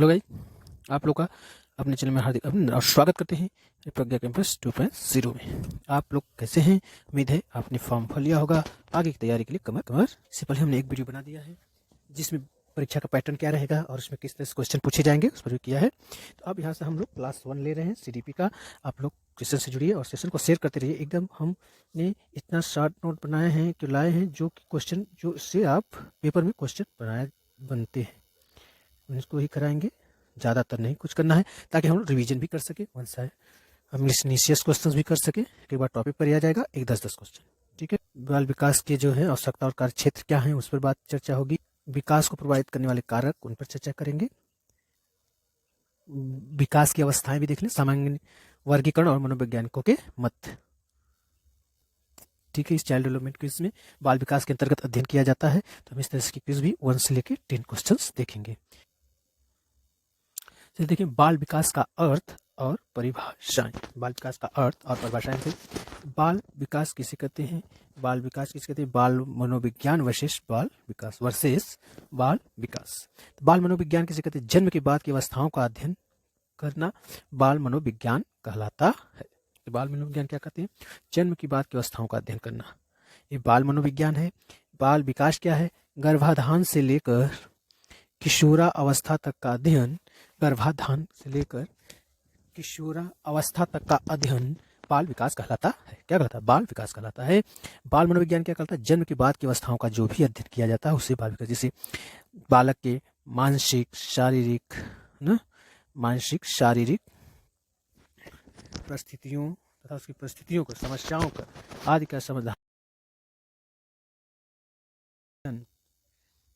Hello guys, आप लोग का अपने चैनल में हार्दिक अभिनंदन और स्वागत करते हैं प्रज्ञा कैंपस 2.0 में। आप लोग कैसे हैं? उम्मीद है आपने फॉर्म भर लिया होगा आगे की तैयारी के लिए। कमर कमर इससे पहले हमने एक वीडियो बना दिया है जिसमें परीक्षा का पैटर्न क्या रहेगा और उसमें किस तरह से क्वेश्चन पूछे जाएंगे उस पर भी किया है। तो अब यहाँ से हम लोग क्लास 1 ले रहे हैं CDP का। आप लोग सेशन से जुड़िए और सेशन को शेयर करते रहिए। एकदम हमने इतना शॉर्ट नोट बनाए हैं कि लाए हैं जो कि क्वेश्चन जो इससे आप पेपर में क्वेश्चन बनते हैं इसको ही कराएंगे। ज़्यादातर नहीं कुछ करना है ताकि हम रिवीजन भी कर सके, वन साइड हम मिसनिशियस क्वेश्चंस भी कर सके। एक बार टॉपिक पर ही आ जाएगा, एक 10-10 क्वेश्चन, ठीक है। बाल विकास के जो है आवश्यकता और कार्य क्षेत्र क्या है उस पर बात चर्चा होगी। विकास को प्रभावित करने वाले कारक उन पर चर्चा करेंगे। विकास की अवस्थाएं भी देख लें, सामान्य वर्गीकरण और मनोवैज्ञानिकों के मत, ठीक है। इस चाइल्ड डेवलपमेंट क्विज में बाल विकास के अंतर्गत अध्ययन किया जाता है, तो हम इस तरह की क्विज भी 1 से लेकर 10 क्वेश्चन देखेंगे। तो देखिए, बाल विकास का अर्थ और परिभाषाएं। बाल विकास का अर्थ और परिभाषाएं थे। बाल विकास किसे कहते हैं? बाल विकास किसे कहते हैं? बाल मनोविज्ञान वर्सेस बाल विकास। तो बाल मनोविज्ञान किसे कहते हैं? जन्म के बाद की अवस्थाओं का अध्ययन करना बाल मनोविज्ञान कहलाता है। तो बाल मनोविज्ञान क्या कहते हैं? जन्म की बाद की अवस्थाओं का अध्ययन करना, ये बाल मनोविज्ञान है। बाल विकास क्या है? गर्भाधान से लेकर किशोरा अवस्था तक का अध्ययन, गर्भाधान से लेकर किशोरा अवस्था तक का अध्ययन बाल विकास कहलाता है। क्या कहलाता है? बाल विकास कहलाता है। बाल मनोविज्ञान क्या कहलाता है? जन्म के बाद की अवस्थाओं का जो भी अध्ययन किया जाता है उसे बाल विकास। जैसे बालक के मानसिक शारीरिक परिस्थितियों तथा उसकी परिस्थितियों को, समस्याओं का आदि का समाधान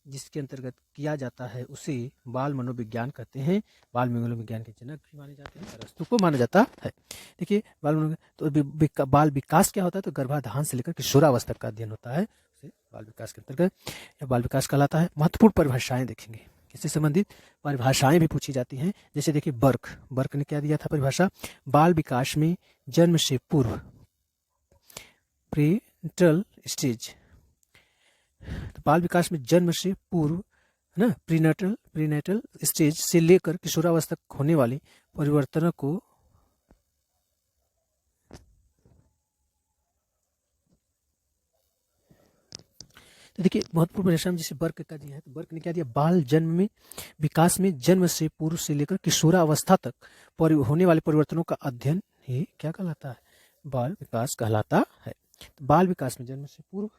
जिसके अंतर्गत किया जाता है उसे बाल मनोविज्ञान कहते हैं। बाल मनोविज्ञान के जनक भी माने जाते हैं, अरस्तु को माना जाता है। देखिए, बाल विकास क्या होता है? तो गर्भाधान से लेकर किशोरावस्था का अध्ययन होता है, उसे बाल विकास के अंतर्गत या बाल विकास कहलाता है। महत्वपूर्ण परिभाषाएं देखेंगे, इससे संबंधित परिभाषाएं भी पूछी जाती हैं। जैसे देखिए, बर्क ने क्या दिया था परिभाषा? बाल विकास में जन्म से पूर्व प्रीनेटल स्टेज, तो बाल विकास में जन्म से पूर्व है ना, प्रीनेटल स्टेज से लेकर किशोरावस्था तक होने वाली परिवर्तनों को तो देखिए, महत्वपूर्ण परिभाषा जैसे बर्क का दिया है, तो बर्क ने क्या दिया? बाल जन्म में विकास में जन्म से पूर्व से लेकर किशोरावस्था तक होने वाले परिवर्तनों का अध्ययन ही क्या कहलाता है? बाल विकास कहलाता है। तो बाल विकास में जन्म से पूर्व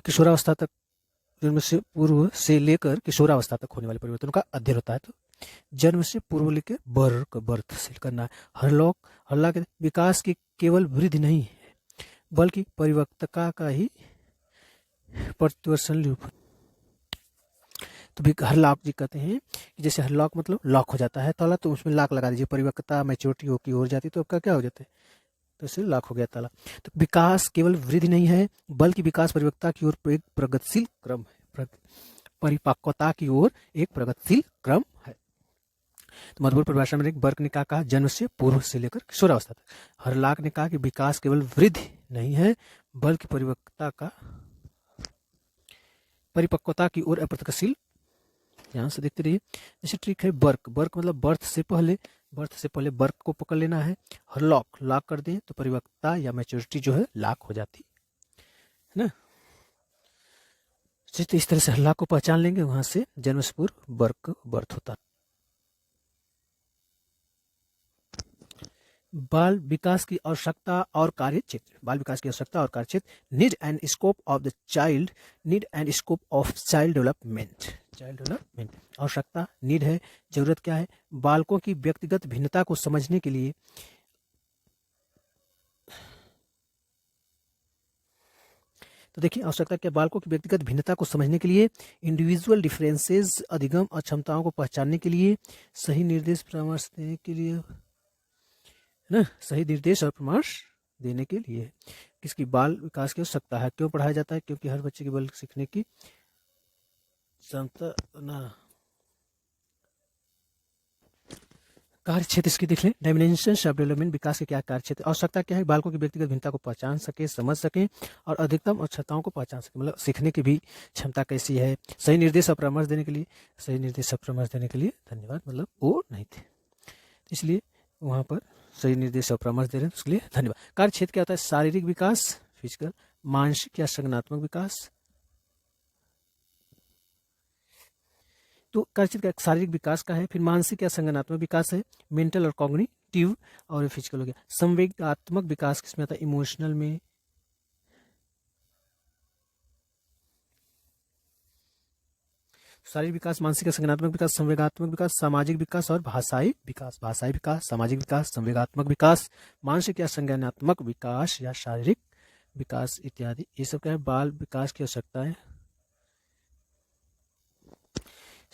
किशोरावस्था तक, जन्म से पूर्व से लेकर किशोरावस्था तक होने वाले परिवर्तनों का अध्ययन होता है। तो जन्म से पूर्व लेकर बर्थ से करना है। हल्ला के विकास की केवल वृद्धि नहीं है बल्कि परिपक्वता का ही प्रतिवर्षन रूप। तो हरलॉक जी कहते हैं कि जैसे हरलॉक मतलब लॉक हो जाता है ताला, तो उसमें लॉक लगा दीजिए, परिपक्वता मैच्योरिटी की ओर जाती तो आपका क्या हो जाता है? तो इससे लॉक हो गया ताला। तो विकास केवल वृद्धि नहीं है बल्कि विकास परिपक्वता की ओर एक प्रगतिशील क्रम है। परिपक्वता की ओर एक प्रगतिशील क्रम है। तो महत्वपूर्ण परिभाषा में बर्क ने क्या कहा? जन्म से पूर्व से लेकर किशोरावस्था तक। हरलॉक ने कहा कि विकास केवल वृद्धि नहीं है बल्कि परिपक्वता की ओर अप्रगतिशील। यहाँ से देखते रहिए। जैसे ट्रिक है बर्क मतलब बर्थ से पहले बर्क को पकड़ लेना है। लॉक कर दें तो परिपक्वता या मैच्योरिटी जो है लॉक हो जाती है ना। इस तरह से हरलॉक को पहचान लेंगे, वहां से जन्म से पूर्व बर्थ होता है। बाल विकास की आवश्यकता और कार्य क्षेत्र। Need and scope of child development. आवश्यकता, नीड है, जरूरत क्या है? बालकों की व्यक्तिगत भिन्नता को समझने के लिए तो देखिए, आवश्यकता क्या? बालकों की व्यक्तिगत भिन्नता को समझने के लिए, इंडिविजुअल डिफरेंसेस, अधिगम अक्षमताओं को पहचानने के लिए, सही निर्देश परामर्श देने के लिए ना, सही निर्देश और परामर्श देने के लिए। किसकी? बाल विकास की आवश्यकता है। क्यों पढ़ाया जाता है? क्योंकि हर बच्चे की बल सीखने की क्षमता कार्य क्षेत्र इसकी देख लें। डायमेंशंस ऑफ डेवलपमेंट, विकास के क्या कार्य क्षेत्र, आवश्यकता क्या है, बालकों की व्यक्तिगत भिन्नता को पहचान सके, समझ सकें और अधिकतम क्षमताओं को पहचान सके, मतलब सीखने की भी क्षमता कैसी है। सही निर्देश और परामर्श देने के लिए, सही निर्देश और परामर्श देने के लिए धन्यवाद, मतलब वो नहीं थे, इसलिए वहाँ पर सही निर्देश और परामर्श दे रहे हैं, उसके लिए धन्यवाद। कार्य क्षेत्र क्या होता है, शारीरिक विकास फिजिकल, मानसिक या संज्ञानात्मक विकास। तो कार्य क्षेत्र का शारीरिक विकास का है, फिर मानसिक या संज्ञानात्मक विकास है, मेंटल और कॉग्निटिव, और फिजिकल हो गया। संवेगात्मक विकास किसमें आता है, इमोशनल में। शारीरिक विकास, मानसिक या संज्ञानात्मक विकास, संवेगात्मक विकास, सामाजिक विकास और भाषाई विकास। भाषाई विकास, सामाजिक विकास, संवेगात्मक विकास, मानसिक या संज्ञानात्मक विकास या शारीरिक विकास इत्यादि, ये सब क्या है, बाल विकास की आवश्यकता है।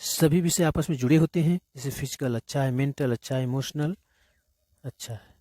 सभी विषय आपस में जुड़े होते हैं, जैसे फिजिकल अच्छा है, मेंटल अच्छा है, इमोशनल अच्छा है।